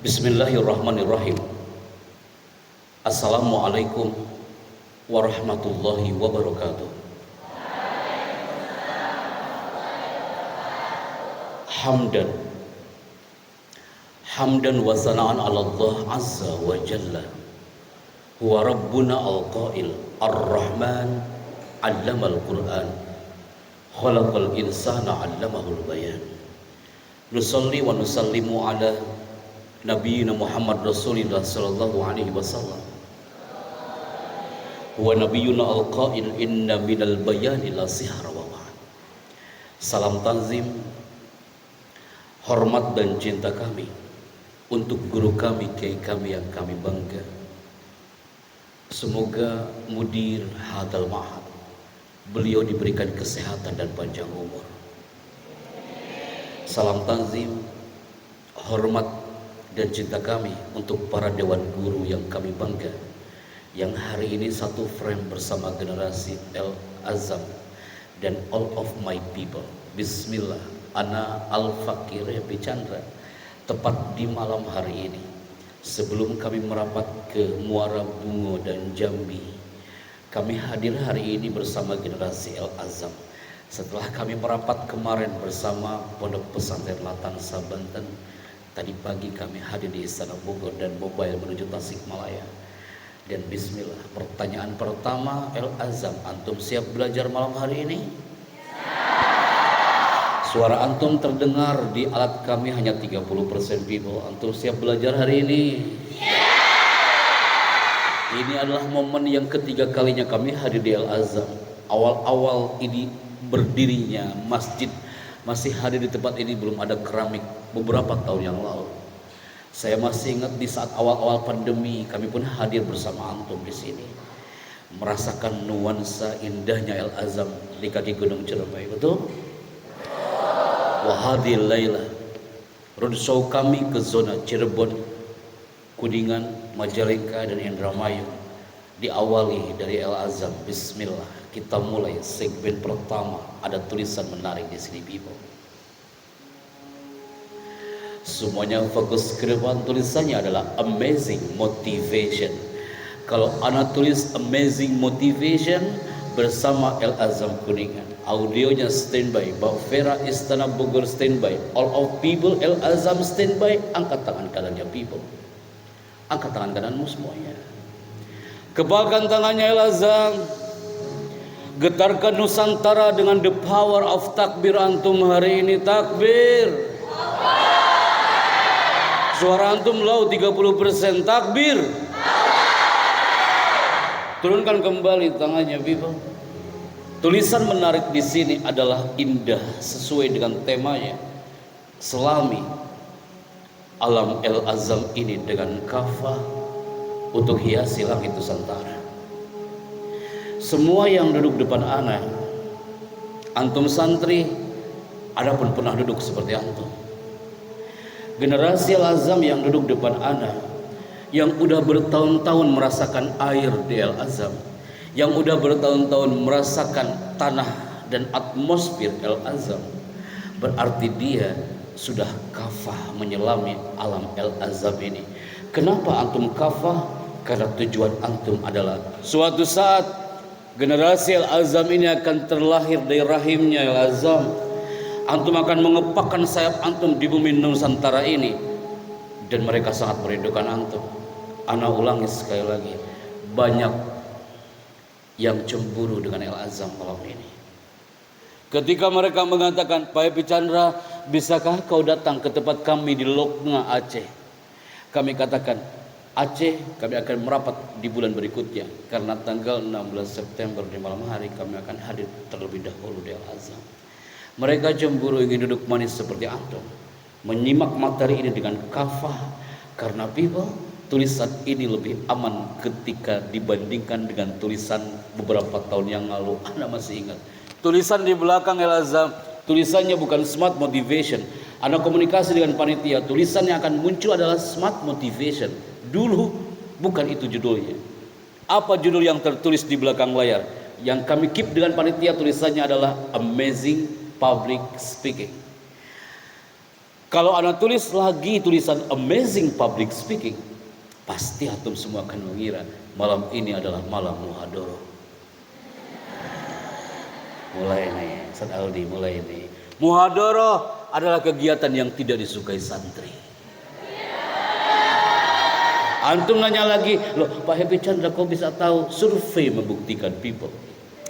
Bismillahirrahmanirrahim. Assalamualaikum warahmatullahi wabarakatuh. Hamdan wa sana'an 'ala Allah azza wa jalla. Huwa rabbuna al-qail ar-rahman 'allamal Qur'an. Khalaqal insana 'allamahul bayan. Nusalli wa nusallimu ala Nabiyyina Muhammad Rasulillah sallallahu alaihi wasallam. Wa nabiyyuna al-qail inna minal bayani la sihra wa ba'd. Salam tanzim, hormat dan cinta kami untuk guru kami, kiai kami yang kami bangga. Semoga mudir hadal ma'had, beliau diberikan kesehatan dan panjang umur. Salam tanzim, hormat dan cinta kami untuk para dewan guru yang kami bangga, yang hari ini satu frame bersama generasi El Azam dan all of my people. Bismillah, ana Al-Fakir B. Chandra, tepat di malam hari ini sebelum kami merapat ke Muara Bungo dan Jambi, kami hadir hari ini bersama generasi El Azam setelah kami merapat kemarin bersama Pondok Pesantren Latansa Banten. Tadi pagi kami hadir di Istana Bogor dan mobile menuju Tasikmalaya. Dan bismillah, pertanyaan pertama, El Azam, antum siap belajar malam hari ini? Suara antum terdengar di alat kami hanya 30% people. Antum siap belajar hari ini? Ini adalah momen yang ketiga kalinya kami hadir di El Azam. Awal-awal ini berdirinya masjid, masih hadir di tempat ini belum ada keramik beberapa tahun yang lalu. Saya masih ingat di saat awal-awal pandemi kami pun hadir bersama antum di sini, merasakan nuansa indahnya El Azam di kaki Gunung Ciremai. Betul? Wahadil Laila, roadshow kami ke zona Cirebon, Kuningan, Majalengka dan Indramayu diawali dari El Azam. Bismillah, kita mulai segmen pertama. Ada tulisan menarik di sini, people. Semuanya fokus ke depan. Tulisannya adalah amazing motivation. Kalau anak tulis amazing motivation bersama El Azam Kuningan, audionya standby, Mbak Vera Istana Bogor standby, all of people El Azam standby. Angkat tangan kanannya, people. Angkat tangan kananmu semuanya. Kebalkan tangannya El Azam. Getarkan Nusantara dengan the power of takbir antum hari ini. Takbir. Suara antum low 30%. Takbir. Turunkan kembali tangannya, people. Tulisan menarik di sini adalah indah sesuai dengan temanya. Selami alam El Azam ini dengan kafah untuk hiasi langit Nusantara. Semua yang duduk depan anak, antum santri, ada pun pernah duduk seperti antum. Generasi El Azam yang duduk depan anak, yang udah bertahun-tahun merasakan air di El Azam, yang udah bertahun-tahun merasakan tanah dan atmosfer El Azam, berarti dia sudah kafah menyelami alam El Azam ini. Kenapa antum kafah? Karena tujuan antum adalah suatu saat generasi El Azam ini akan terlahir dari rahimnya El Azam. Antum akan mengepakkan sayap antum di bumi Nusantara ini, dan mereka sangat merindukan antum. Ana ulangi sekali lagi, banyak yang cemburu dengan El Azam malam ini. Ketika mereka mengatakan, Pak Epi Chandra, bisakah kau datang ke tempat kami di Loknga Aceh? Kami katakan, Aceh kami akan merapat di bulan berikutnya, karena tanggal 16 September di malam hari kami akan hadir terlebih dahulu di El Azam. Mereka cemburu ingin duduk manis seperti antum, menyimak materi ini dengan kafah, karena people, tulisan ini lebih aman ketika dibandingkan dengan tulisan beberapa tahun yang lalu. Anda masih ingat tulisan di belakang El Azam, tulisannya bukan smart motivation. Anda komunikasi dengan panitia, tulisan yang akan muncul adalah smart motivation. Dulu bukan itu judulnya. Apa judul yang tertulis di belakang layar? Yang kami keep dengan panitia, tulisannya adalah amazing public speaking. Kalau anak tulis lagi tulisan amazing public speaking, pasti antum semua akan mengira malam ini adalah malam muhadharah. Mulai nih, Ustaz Aldi mulai nih. Muhadharah adalah kegiatan yang tidak disukai santri. Antum nanya lagi, loh Pak Happy Chandra kok bisa tahu? Survei membuktikan people.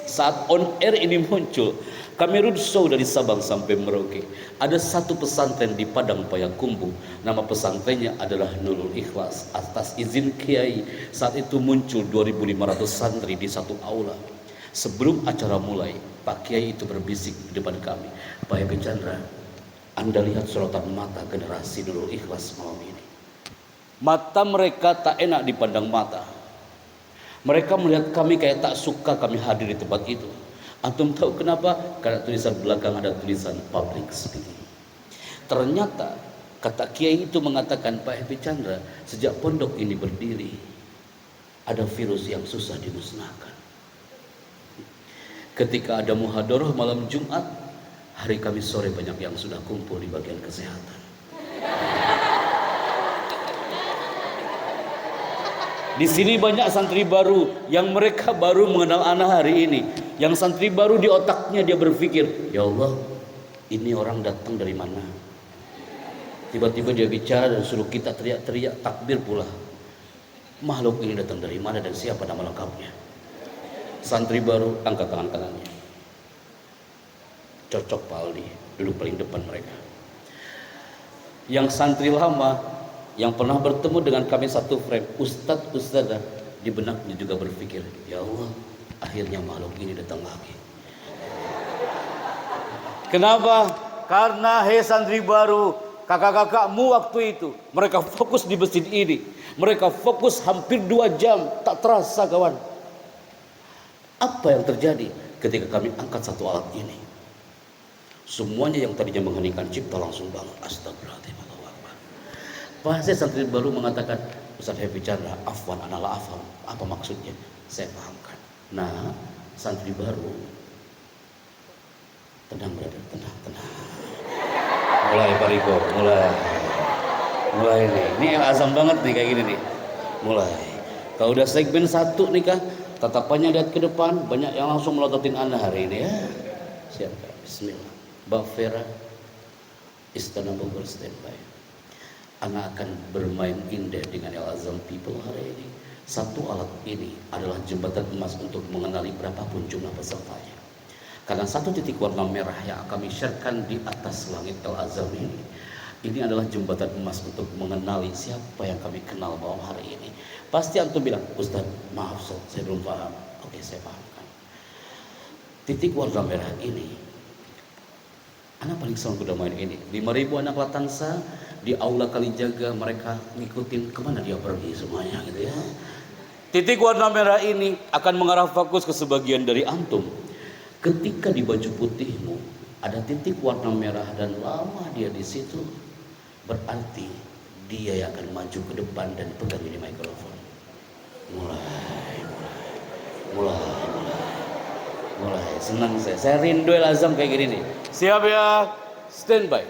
Saat on air ini muncul, kami roadshow dari Sabang sampai Merauke. Ada satu pesantren di Padang Payakumbuh. Nama pesantrennya adalah Nurul Ikhlas. Atas izin Kiai, saat itu muncul 2.500 santri di satu aula. Sebelum acara mulai, Pak Kiai itu berbisik di depan kami, Pak Happy Chandra, Anda lihat sorotan mata generasi Nurul Ikhlas malam ini. Mata mereka tak enak dipandang mata. Mereka melihat kami kayak tak suka kami hadir di tempat itu. Antum tahu kenapa? Karena tulisan belakang ada tulisan public speaking. Ternyata kata Kiai itu mengatakan, Pak Happy Chandra, sejak pondok ini berdiri, ada virus yang susah dimusnahkan. Ketika ada muhadharah malam Jumat, hari Kamis sore banyak yang sudah kumpul di bagian kesehatan. Di sini banyak santri baru yang mereka baru mengenal ana hari ini. Yang santri baru di otaknya dia berpikir, ya Allah, ini orang datang dari mana? Tiba-tiba dia bicara dan suruh kita teriak-teriak takbir pula. Makhluk ini datang dari mana dan siapa nama lengkapnya? Santri baru angkat tangan kanannya. Cocok Pak Aldi, duduk paling depan mereka. Yang santri lama yang pernah bertemu dengan kami satu frame, ustadzah di benaknya juga berpikir, ya Allah, akhirnya makhluk ini datang lagi. Kenapa? Karena santri baru, kakak-kakakmu waktu itu, mereka fokus di masjid ini, mereka fokus hampir 2 jam, tak terasa kawan. Apa yang terjadi ketika kami angkat satu alat ini? Semuanya yang tadinya mengheningkan cipta langsung bangun. Astagfirullahaladzim. Pas santri baru mengatakan, Ustaz Happy Chandra, afwan analah afam. Apa maksudnya? Saya pahamkan. Nah, santri baru, tenang brother, tenang. Mulai Pak Riko, mulai nih. Ini azam banget nih kayak gini nih. Mulai. Kalau udah segmen 1 nih kah, tatapannya lihat ke depan, banyak yang langsung melototin Anda hari ini ya. Siap, bismillah. Mbak Vera, Istana Bogor standby. Anak akan bermain indah dengan Al Azam People hari ini. Satu alat ini adalah jembatan emas untuk mengenali berapapun jumlah pesertanya. Karena satu titik warna merah yang kami sharekan di atas langit Al Azam ini adalah jembatan emas untuk mengenali siapa yang kami kenal malam hari ini. Pasti antum bilang, Ustaz, maaf Ustaz, saya belum paham. Oke, saya pahamkan. Titik warna merah ini, anak paling senang kuda main ini. 5.000 anak Latansa di aula Kalijaga, mereka ngikutin kemana dia pergi semuanya gitu ya. Titik warna merah ini akan mengarah fokus ke sebagian dari antum. Ketika di baju putihmu ada titik warna merah dan lama dia di situ, berarti dia yang akan maju ke depan dan pegang ini mikrofon. Mulai. Senang saya rindu Al Azam kayak gini nih. Siap ya, standby.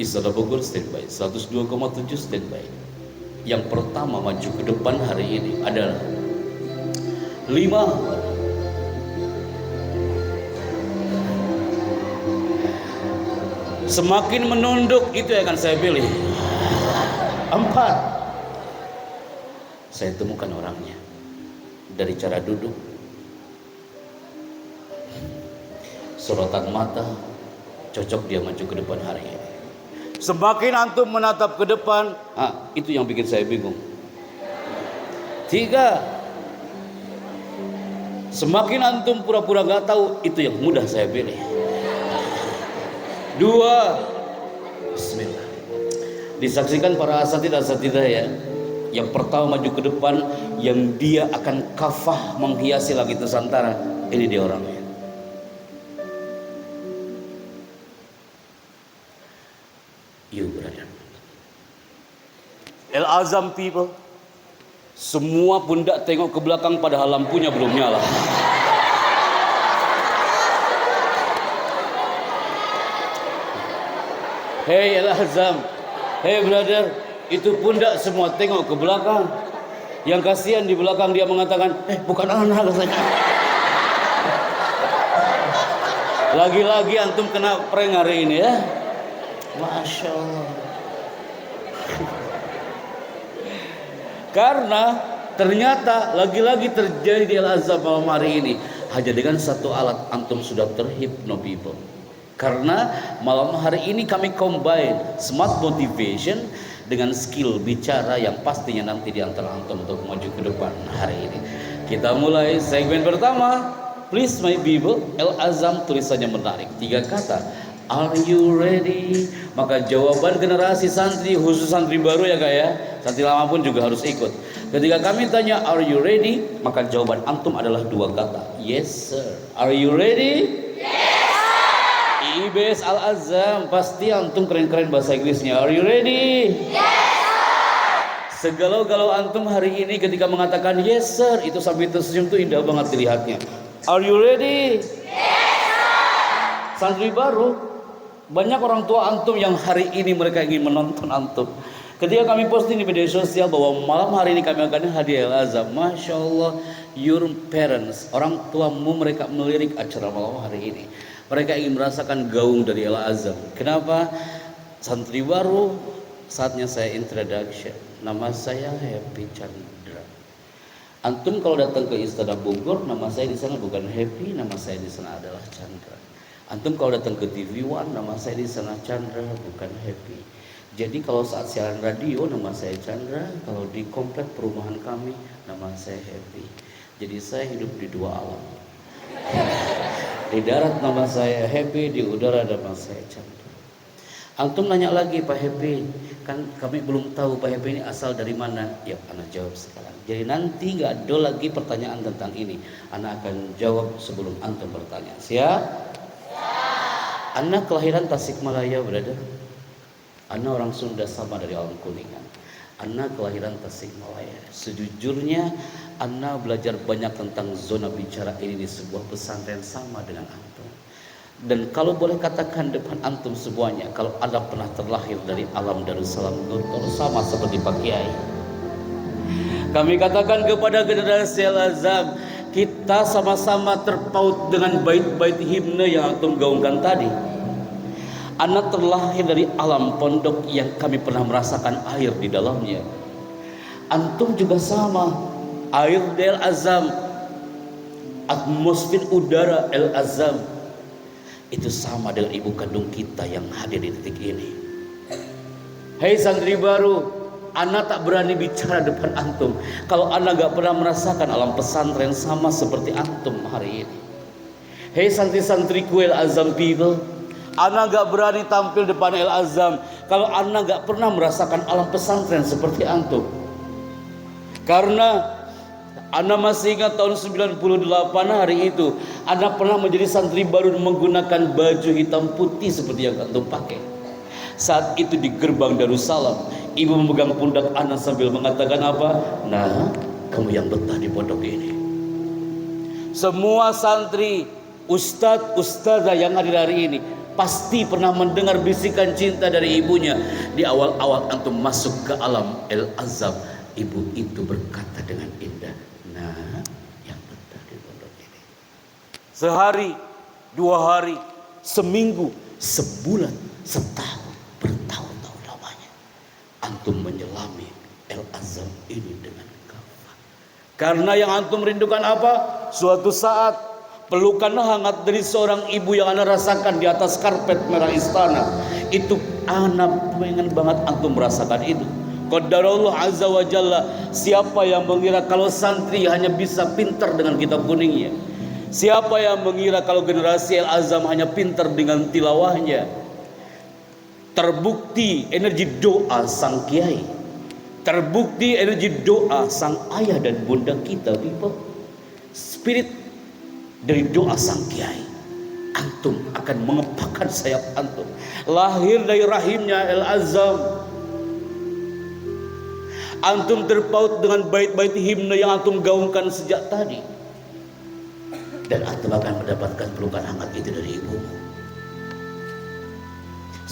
Istana Bogor standby, 102,7 standby. Yang pertama maju ke depan hari ini adalah 5. Semakin menunduk itu yang akan saya pilih. 4. Saya temukan orangnya dari cara duduk, sorotan mata, cocok dia maju ke depan hari ini. Semakin antum menatap ke depan, itu yang bikin saya bingung. 3. Semakin antum pura-pura gak tahu, itu yang mudah saya pilih. 2. Bismillah. Disaksikan para asatidah ya. Yang pertama maju ke depan, yang dia akan kafah menghiasi langit Nusantara. Ini dia orangnya. You brother. Al Azam People, semua pundak tengok ke belakang padahal lampunya belum nyala. Hei El Azam, hei brother, itu pundak semua tengok ke belakang. Yang kasihan di belakang dia mengatakan, bukan anak katanya. Lagi-lagi antum kena prank hari ini ya. Masya Allah. Karena ternyata lagi-lagi terjadi di Al-Azhar malam hari ini. Hanya dengan satu alat antum sudah terhipno people. Karena malam hari ini kami combine smart motivation dengan skill bicara yang pastinya nanti diantara antum untuk maju ke depan hari ini. Kita mulai segmen pertama. Please my people, Al-Azhar tulisannya menarik. 3 kata. Are you ready? Maka jawaban generasi santri, khusus santri baru ya kak ya. Santri lama pun juga harus ikut. Ketika kami tanya are you ready? Maka jawaban antum adalah 2 kata. Yes sir. Are you ready? Yes sir. IBS Al-Azhar pasti antum keren-keren bahasa Inggrisnya. Are you ready? Yes sir. Segalau-galau antum hari ini ketika mengatakan yes sir, itu sambil tersenyum tuh indah banget dilihatnya. Are you ready? Yes sir. Santri baru, banyak orang tua antum yang hari ini mereka ingin menonton antum. Ketika kami posting di media sosial bahwa malam hari ini kami akan hadir Al-Azhar, Masya Allah, your parents, orang tuamu mereka melirik acara malam hari ini. Mereka ingin merasakan gaung dari Al-Azhar. Kenapa? Santri baru, saatnya saya introduction. Nama saya Happy Chandra. Antum kalau datang ke Istana Bogor, nama saya di sana bukan Happy, nama saya di sana adalah Chandra. Antum kalau datang ke TV One, nama saya di sana Chandra, bukan Happy. Jadi kalau saat siaran radio, nama saya Chandra. Kalau di komplek perumahan kami, nama saya Happy. Jadi saya hidup di 2 alam. Di darat nama saya Happy, di udara nama saya Chandra. Antum nanya lagi Pak Happy, kan kami belum tahu Pak Happy ini asal dari mana. Ya, anak jawab sekarang. Jadi nanti nggak ada lagi pertanyaan tentang ini. Anak akan jawab sebelum antum bertanya. Siap? Anak kelahiran Tasikmalaya, brother. Anak orang Sunda sama dari alam Kuningan. Anak kelahiran Tasikmalaya. Sejujurnya, anak belajar banyak tentang zona bicara ini di sebuah pesantren sama dengan antum. Dan kalau boleh katakan depan antum semuanya, kalau anda pernah terlahir dari alam Darussalam Guntur, sama seperti Pak Kiai. Kami katakan kepada generasi Al-Azhar, kita sama-sama terpaut dengan bait-bait himne yang antum gaungkan tadi. Anak terlahir dari alam pondok yang kami pernah merasakan air di dalamnya. Antum juga sama, air di Al-Azhar, atmosfer udara Al-Azhar itu sama dengan ibu kandung kita yang hadir di titik ini. Hei santri baru, anak tak berani bicara depan antum kalau anak gak pernah merasakan alam pesantren sama seperti antum hari ini. Hei santri-santri kuil Azam people, anak gak berani tampil depan Al-Azhar kalau anak gak pernah merasakan alam pesantren seperti antum. Karena anak masih ingat tahun 98 hari itu, anak pernah menjadi santri baru menggunakan baju hitam putih seperti yang antum pakai. Saat itu di gerbang Darussalam, ibu memegang pundak anak sambil mengatakan apa? Nah, kamu yang betah di pondok ini. Semua santri, ustadz, ustazah yang hadir hari ini pasti pernah mendengar bisikan cinta dari ibunya di awal-awal antum masuk ke alam Al-Azhar. Ibu itu berkata dengan indah, nah, yang betah di pondok ini. Sehari, 2 hari, seminggu, sebulan, setahun, bertahun-tahun lamanya antum menyelami Al-Azhar ini dengan kafah. Karena yang antum rindukan apa? Suatu saat pelukan hangat dari seorang ibu yang anak rasakan di atas karpet merah istana. Itu anak pengen banget antum merasakan itu. Qadarullah azza wa jalla, siapa yang mengira kalau santri hanya bisa pintar dengan kitab kuningnya? Siapa yang mengira kalau generasi Al-Azhar hanya pintar dengan tilawahnya? Terbukti energi doa sang kiai, terbukti energi doa sang ayah dan bunda kita people. Spirit dari doa sang kiai, antum akan mengepakkan sayap antum lahir dari rahimnya Al-Azhar. Antum terpaut dengan bait-bait himne yang antum gaungkan sejak tadi, dan antum akan mendapatkan pelukan hangat itu dari ibumu.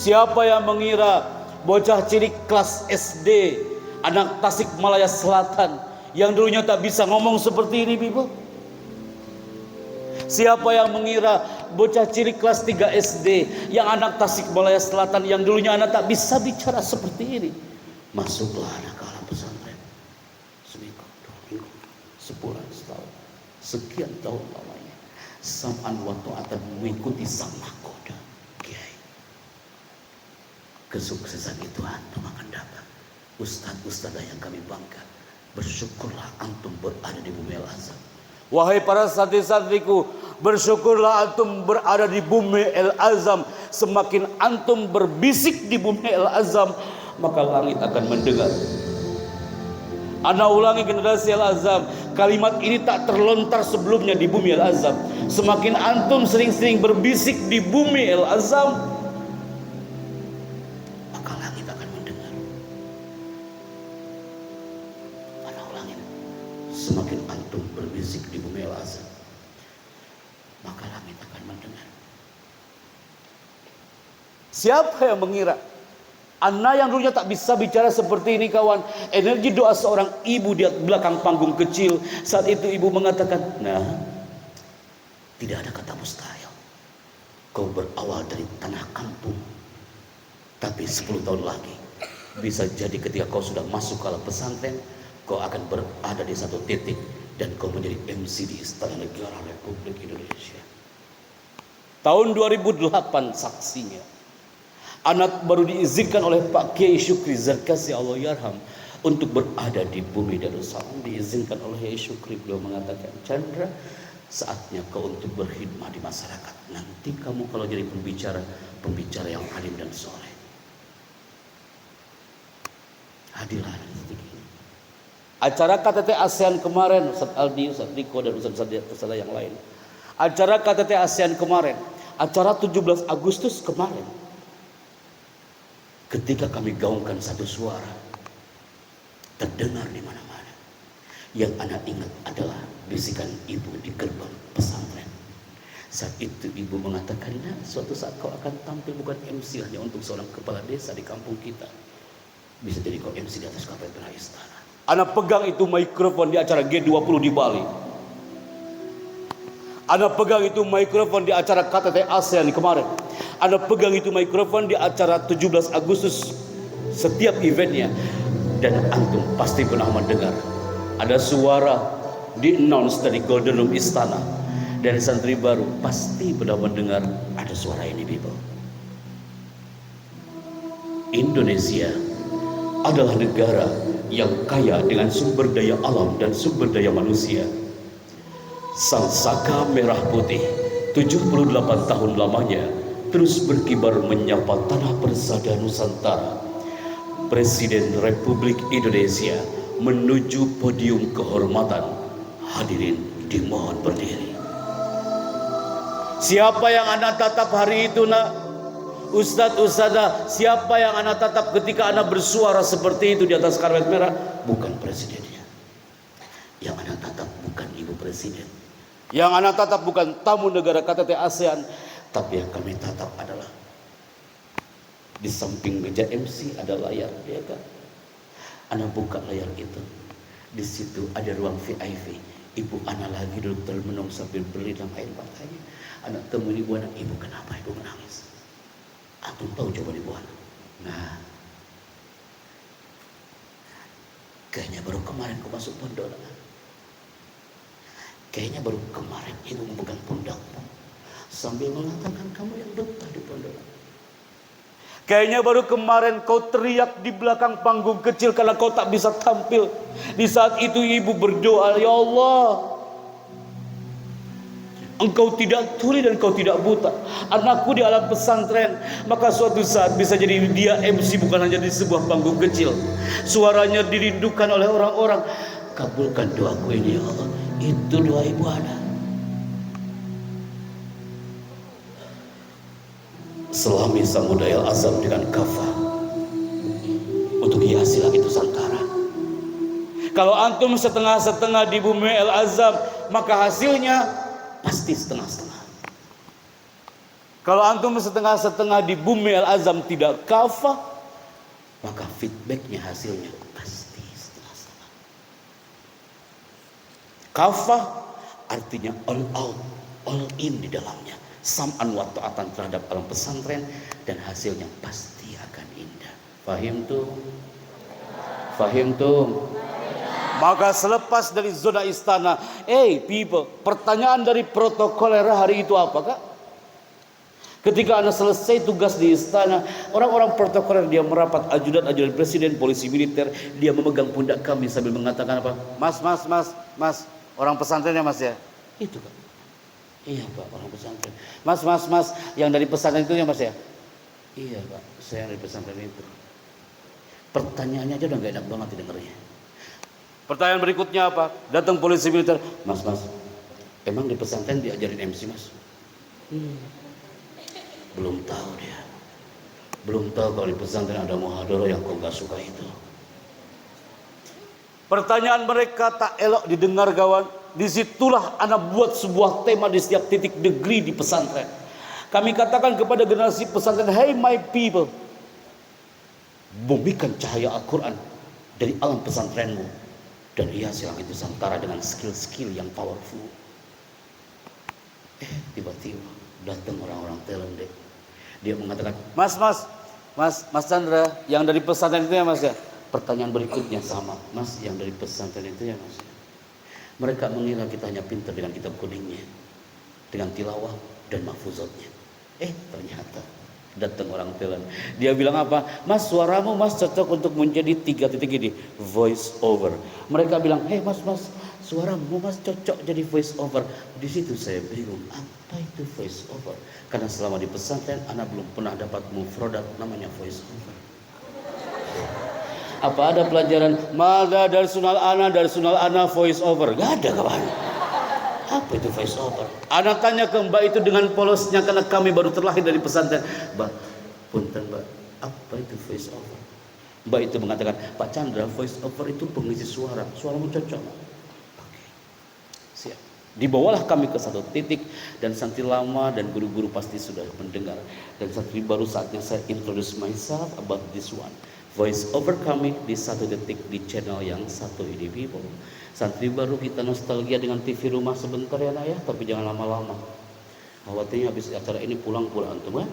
Siapa yang mengira bocah cilik kelas SD, anak Tasikmalaya Selatan, yang dulunya tak bisa ngomong seperti ini, Bibo? Siapa yang mengira bocah cilik kelas 3 SD, yang anak Tasikmalaya Selatan, yang dulunya anak tak bisa bicara seperti ini, masuklah anak ke alam pesantren. Seminggu, 2 minggu, sebulan, setahun, sekian tahun lamanya, sam'an wa ta'atan, mengikuti sang mahkoda kiai. Kesuksesan itu antum akan dapat. Ustadz-ustadzah yang kami bangga, bersyukurlah antum berada di bumi Al-Azhar. Wahai para santri-santriku, bersyukurlah antum berada di bumi Al-Azhar. Semakin antum berbisik di bumi Al-Azhar, maka langit akan mendengar. Ana ulangi generasi Al-Azhar, kalimat ini tak terlontar sebelumnya di bumi Al-Azhar. Semakin antum sering-sering berbisik di bumi Al-Azhar, maka langit akan mendengar. Ana ulangi, semakin antum berbisik di bumi Al-Azhar, maka langit akan mendengar. Siapa yang mengira anak yang dulunya tak bisa bicara seperti ini, kawan, energi doa seorang ibu di belakang panggung kecil. Saat itu ibu mengatakan, nah, tidak ada kata mustahil. Kau berawal dari tanah kampung, tapi 10 tahun lagi bisa jadi ketika kau sudah masuk ke alam pesantren, kau akan berada di satu titik dan kau menjadi MC di Istana Negara Republik Indonesia. Tahun 2008 saksinya. Anak baru diizinkan oleh Pak Kiai Syukri Zarkasi Allah yarham untuk berada di bumi Darussalam. Diizinkan oleh Kiai Syukri, beliau mengatakan, Chandra, saatnya kau untuk berkhidmat di masyarakat. Nanti kamu kalau jadi pembicara yang alim dan soleh. Hadirlah di titik ini. Acara KTT ASEAN kemarin, Ustaz Aldi, Ustaz Riko, dan Ustaz yang lain. Acara KTT ASEAN kemarin, acara 17 Agustus kemarin. Ketika kami gaungkan satu suara, terdengar di mana-mana. Yang anak ingat adalah bisikan ibu di gerbang pesantren. Saat itu ibu mengatakan, nah, suatu saat kau akan tampil bukan MC hanya untuk seorang kepala desa di kampung kita. Bisa jadi kau MC di atas kapal tengah istana. Anak pegang itu mikrofon di acara G20 di Bali. Anak pegang itu mikrofon di acara KTT ASEAN kemarin. Anda pegang itu mikrofon di acara 17 Agustus setiap eventnya. Dan antum pasti pernah mendengar ada suara di-announce dari Golden Room Istana. Dari santri baru pasti pernah mendengar ada suara ini, people. Indonesia adalah negara yang kaya dengan sumber daya alam dan sumber daya manusia. Sang Saka Merah Putih 78 tahun lamanya terus berkibar menyapa tanah persada Nusantara. Presiden Republik Indonesia menuju podium kehormatan. Hadirin dimohon berdiri. Siapa yang anak tatap hari itu, nak? Ustadz, Ustadzah, siapa yang anak tatap ketika anak bersuara seperti itu di atas karpet merah? Bukan presidennya. Yang anak tatap bukan ibu presiden. Yang anak tatap bukan tamu negara KTT ASEAN. Tapi yang kami tatap adalah di samping meja MC ada layar, ya kan? Anak buka layar itu, di situ ada ruang VIP. Ibu anak lagi duduk termenung sambil berlinang air matanya. Anak temui ibu anak, ibu kenapa ibu menangis? Antum tahu coba ibu anak. Nah, kayaknya baru kemarin kau masuk pondok. Kayaknya baru kemarin ibu memegang pundakmu sambil mengatakan kamu yang betah di pondok. Kayaknya baru kemarin kau teriak di belakang panggung kecil karena kau tak bisa tampil. Di saat itu ibu berdoa, ya Allah, engkau tidak tuli dan engkau tidak buta. Anakku di alam pesantren, maka suatu saat bisa jadi dia MC bukan hanya di sebuah panggung kecil. Suaranya dirindukan oleh orang-orang. Kabulkan doaku ini, ya Allah. Itu doa ibu anak. Selami Samudaya Al-Azhar dengan kafah untuk hiasi langit Nusantara. Kalau antum setengah-setengah di bumi Al-Azhar, maka hasilnya pasti setengah-setengah. Kalau antum setengah-setengah di bumi Al-Azam tidak kafah, maka feedbacknya hasilnya pasti setengah-setengah. Kafah artinya all out, all in di dalamnya, sam'an wa ta'atan terhadap alam pesantren, dan hasilnya pasti akan indah. Fahim tuh? Fahim tuh? Maka selepas dari zona istana, people, pertanyaan dari protokoler hari itu apa, Kak? Ketika Anda selesai tugas di istana, orang-orang protokoler dia merapat, ajudan presiden, polisi militer, dia memegang pundak kami sambil mengatakan apa? Mas, orang pesantren ya Mas ya? Itu Pak. Iya Pak, orang pesantren. Mas, yang dari pesantren itu ya Mas ya? Iya Pak, saya yang dari pesantren itu. Pertanyaannya aja udah gak enak banget didengarnya. Pertanyaan berikutnya apa? Datang polisi militer, Mas, emang di pesantren diajarin MC Mas? Belum tahu dia. Belum tahu kalau di pesantren ada muhadharah yang kau gak suka itu. Pertanyaan mereka tak elok didengar kawan. Disitulah anak buat sebuah tema di setiap titik negeri di pesantren. Kami katakan kepada generasi pesantren, hey my people, bumikan cahaya Al-Quran dari alam pesantrenmu dan hiasi langit Nusantara dengan skill-skill yang powerful. Tiba-tiba datang orang-orang talent deh. Dia mengatakan, Mas Chandra, yang dari pesantren itu ya Mas ya? Pertanyaan berikutnya sama, Mas, yang dari pesantren itu ya Mas? Mereka mengira kita hanya pintar dengan kitab kuningnya, dengan tilawah dan mahfuzatnya. Ternyata datang orang talent. Dia bilang apa? Mas, suaramu Mas cocok untuk menjadi 3 titik ini, voice over. Mereka bilang, Mas, suaramu Mas cocok jadi voice over. Di situ saya bingung, apa itu voice over? Karena selama di pesantren anak belum pernah dapat mufradat namanya voice over. Apa ada pelajaran Mada darsunal ana voice over? Gak ada kawan. Apa itu voice over? Anak tanya ke Mbak itu dengan polosnya, karena kami baru terlahir dari pesantren. Mbak, punten Mbak, apa itu voice over? Mbak itu mengatakan, Pak Chandra, voice over itu pengisi suara. Suaramu cocok. Oke, siap. Dibawalah kami ke satu titik, dan santri lama dan guru-guru pasti sudah mendengar. Dan santri baru saatnya saya introduce myself about this one. Voice over kami di satu detik di channel yang satu ini people. Santri baru kita nostalgia dengan TV rumah sebentar ya nak ya, tapi jangan lama-lama. Khawatirnya habis acara ini pulang antum kan?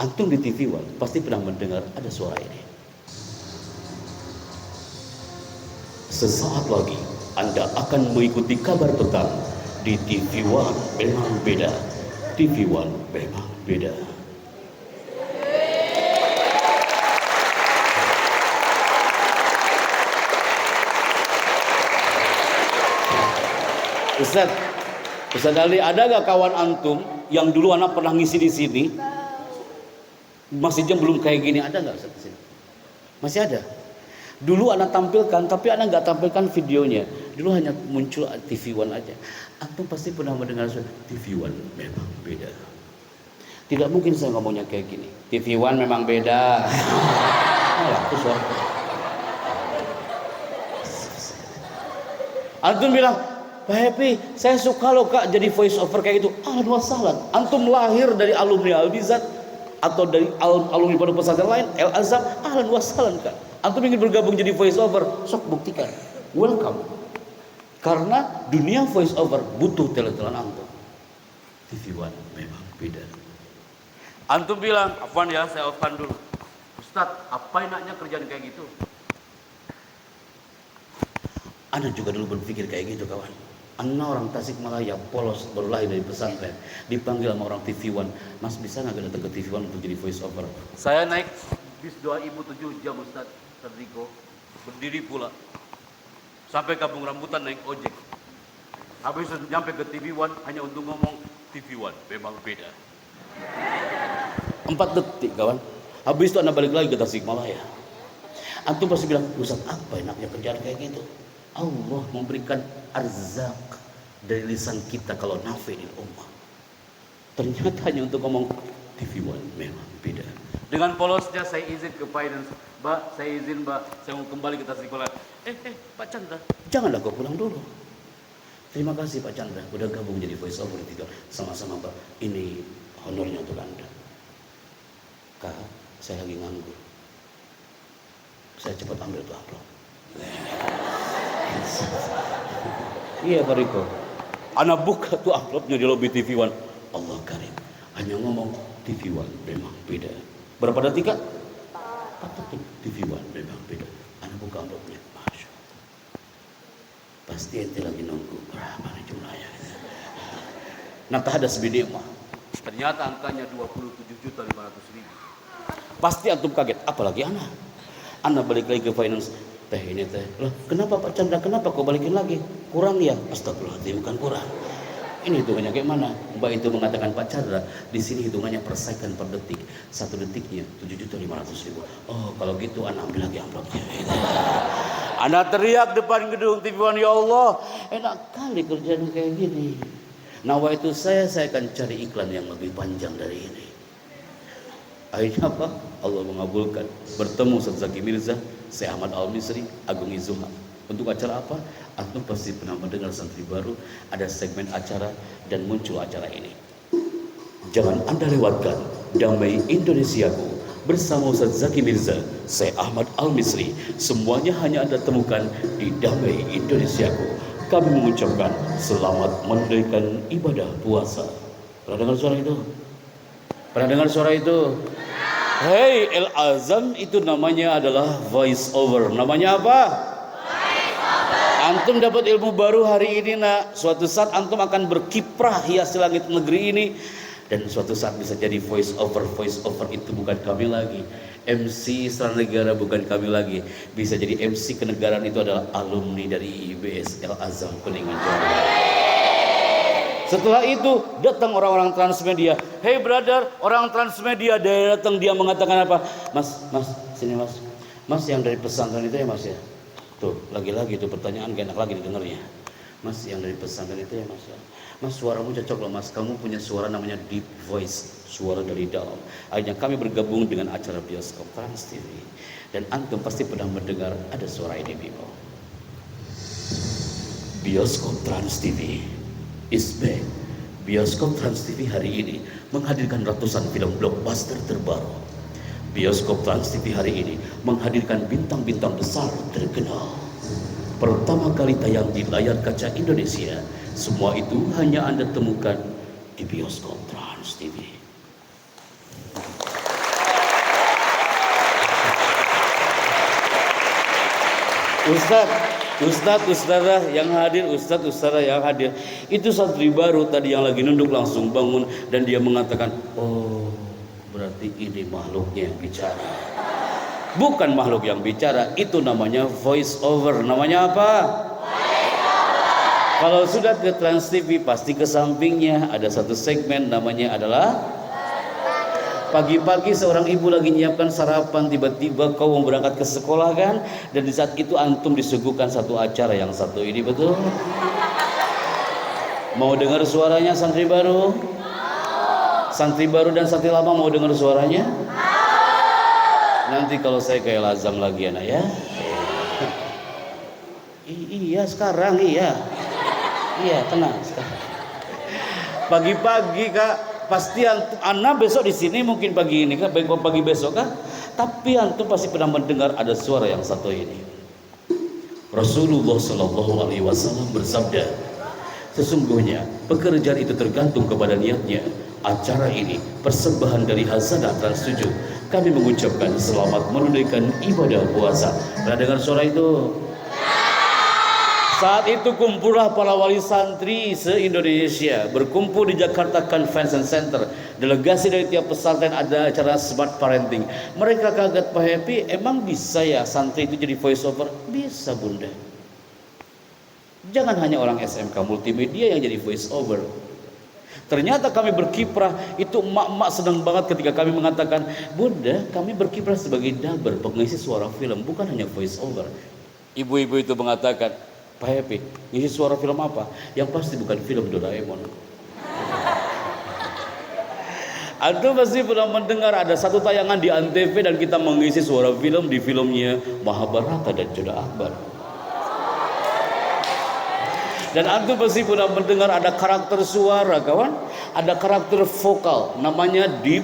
Antum di TV One pasti pernah mendengar ada suara ini. Sesaat lagi Anda akan mengikuti kabar petang di TV One. Memang beda. TV One memang beda. Ustaz Ali, ada gak kawan antum yang dulu anak pernah ngisi di sini? Masjidnya belum kayak gini, ada gak Ustaz? Masih ada. Dulu anak tampilkan, tapi anak gak tampilkan videonya. Dulu hanya muncul TV One aja. Antum pasti pernah mendengar suara TV One memang beda. Tidak mungkin saya ngomongnya kayak gini. TV One memang beda. Itu suara. Antum bilang, Pak Happy, saya suka loh Kak jadi voice over kayak gitu. Ahlan wa sahlan. Antum lahir dari alumni Al-Bizat atau dari alumni pada pesantren lain, Al-Azam, ahlan wa sahlan Kak. Antum ingin bergabung jadi voice over, sok buktikan. Welcome. Karena dunia voice over butuh talent-talent antum. TV One memang beda. Antum bilang, Afwan ya, saya Afwan dulu. Ustadz, apa enaknya kerjaan kayak gitu? Ana juga dulu berpikir kayak gitu kawan. Ana orang Tasikmalaya, polos, baru lahir dari pesantren, dipanggil sama orang TV One, Mas bisa nggak datang ke TV One untuk jadi voice over? Saya naik bis 2007 jam Ustaz Terdiko, berdiri pula sampai Kampung Rambutan naik ojek. Habis nyampe ke TV One hanya untuk ngomong TV One memang beda. 4 detik kawan. Habis itu Anda balik lagi ke Tasikmalaya. Antum pasti bilang, Ustaz apa enaknya kerjaan kayak gitu? Allah memberikan arzak dari lisan kita kalau nafi di ummah. Ternyata hanya untuk ngomong TV One memang beda. Dengan polosnya saya izin ke finance, Mbak, saya izin Mbak, saya mau kembali ke Tasikmalaya. Pak Chandra, janganlah kau pulang dulu. Terima kasih Pak Chandra, udah gabung jadi voice over itu. Sama-sama Pak. Ini honornya untuk Anda. Kak, saya lagi nganggur. Saya cepat ambil tuh amplop. Iya Pak Riko. Anak buka tuh amplopnya di lobi TV One. Allah karim. Hanya ngomong TV One memang beda. Berapa detik Kak? 4 detik. TV One memang beda. Anak buka amplopnya. Masya Allah. Pasti ente lagi nunggu berapa nih jumlahnya. Nah ada sebinikmah. Ternyata angkanya 27.500.000. Pasti antum kaget. Apalagi anak balik lagi ke finance. Teh ini teh. Loh, kenapa Pak Chandra? Kenapa kau balikin lagi? Kurang ya? Astagfirullahaladzim, bukan kurang. Ini hitungannya kayak mana? Mbak itu mengatakan Pak Chandra, di sini hitungannya per second per detik. 1 detiknya 7.500.000. Oh, kalau gitu anak ambil lagi amplopnya. Anak teriak depan gedung TV One, ya Allah, enak kali kerjaan kayak gini. Nah, waktu itu saya akan cari iklan yang lebih panjang dari ini. Akhirnya apa? Allah mengabulkan. Bertemu Ustaz Zaki Mirza, Syekh Ahmad Al-Misri, Agung Izuham. Untuk acara apa? Antum pasti pernah mendengar Santri Baru, ada segmen acara dan muncul acara ini. Jangan Anda lewatkan Damai Indonesiaku bersama Ustaz Zaki Mirza, Syekh Ahmad Al-Misri. Semuanya hanya Anda temukan di Damai Indonesiaku. Kami mengucapkan selamat menunaikan ibadah puasa. Pernah dengar suara itu? Pernah dengar suara itu? Hey, El Azam itu namanya adalah voice over. Namanya apa? Voice over. Antum dapat ilmu baru hari ini nak. Suatu saat antum akan berkiprah hiasi langit negeri ini. Dan suatu saat bisa jadi voice over. Voice over itu bukan kami lagi. MC Istana Negara bukan kami lagi. Bisa jadi MC kenegaraan itu adalah alumni dari IBS El Azam Kuningan Jawa Barat. Setelah itu datang orang-orang transmedia. Hey brother, orang transmedia dia datang, dia mengatakan apa? Mas, sini mas. Mas yang dari pesantren itu ya mas ya? Tuh, lagi-lagi tuh pertanyaan gak enak lagi didengarnya. Mas yang dari pesantren itu ya mas ya? Mas suaramu cocok loh mas, kamu punya suara namanya deep voice, suara dari dalam. Akhirnya kami bergabung dengan acara bioskop Trans TV. Dan antum pasti pernah mendengar ada suara ini Bimo. Bioskop Trans TV is back. Bioskop Trans TV hari ini menghadirkan ratusan film blockbuster terbaru. Bioskop Trans TV hari ini menghadirkan bintang-bintang besar terkenal. Pertama kali tayang di layar kaca Indonesia. Semua itu hanya Anda temukan di Bioskop Trans TV. Ustadz yang hadir, Ustadz yang hadir. Itu santri baru tadi yang lagi nunduk langsung bangun dan dia mengatakan, oh berarti ini makhluknya yang bicara. Bukan makhluk yang bicara, itu namanya voice over. Namanya apa? Voice over. Kalau sudah ke Trans TV pasti ke sampingnya ada satu segmen namanya adalah pagi-pagi seorang ibu lagi nyiapkan sarapan, tiba-tiba kau mau berangkat ke sekolah kan? Dan di saat itu antum disuguhkan satu acara yang satu ini, betul? Mau dengar suaranya santri baru? Santri baru dan santri lama mau dengar suaranya? Nanti kalau saya kayak Lazam lagi anak ya. Iya sekarang iya tenang sekarang. Pagi-pagi kak. Pasti anak besok di sini mungkin pagi ini kan, pagi besok kan, tapi antum pasti pernah mendengar ada suara yang satu ini. Rasulullah Shallallahu Alaihi Wasallam bersabda, sesungguhnya pekerjaan itu tergantung kepada niatnya. Acara ini persembahan dari Hasanah Trans 7. Kami mengucapkan selamat menunaikan ibadah puasa. Pernah dengar suara itu? Saat itu kumpullah para wali santri se-Indonesia berkumpul di Jakarta Convention Center. Delegasi dari tiap pesantren ada acara smart parenting. Mereka kaget, Pak Happy, emang bisa ya santri itu jadi voice over? Bisa bunda. Jangan hanya orang SMK multimedia yang jadi voice over. Ternyata kami berkiprah, itu emak-emak senang banget ketika kami mengatakan, bunda kami berkiprah sebagai dubber, pengisi suara film, bukan hanya voice over. Ibu-ibu itu mengatakan, Pak Happy, ngisi suara film apa? Yang pasti bukan film Doraemon. Antum pasti pernah mendengar ada satu tayangan di Antv dan kita mengisi suara film di filmnya Mahabharata dan Jodha Akbar. Dan antum pasti pernah mendengar ada karakter suara kawan, ada karakter vokal namanya deep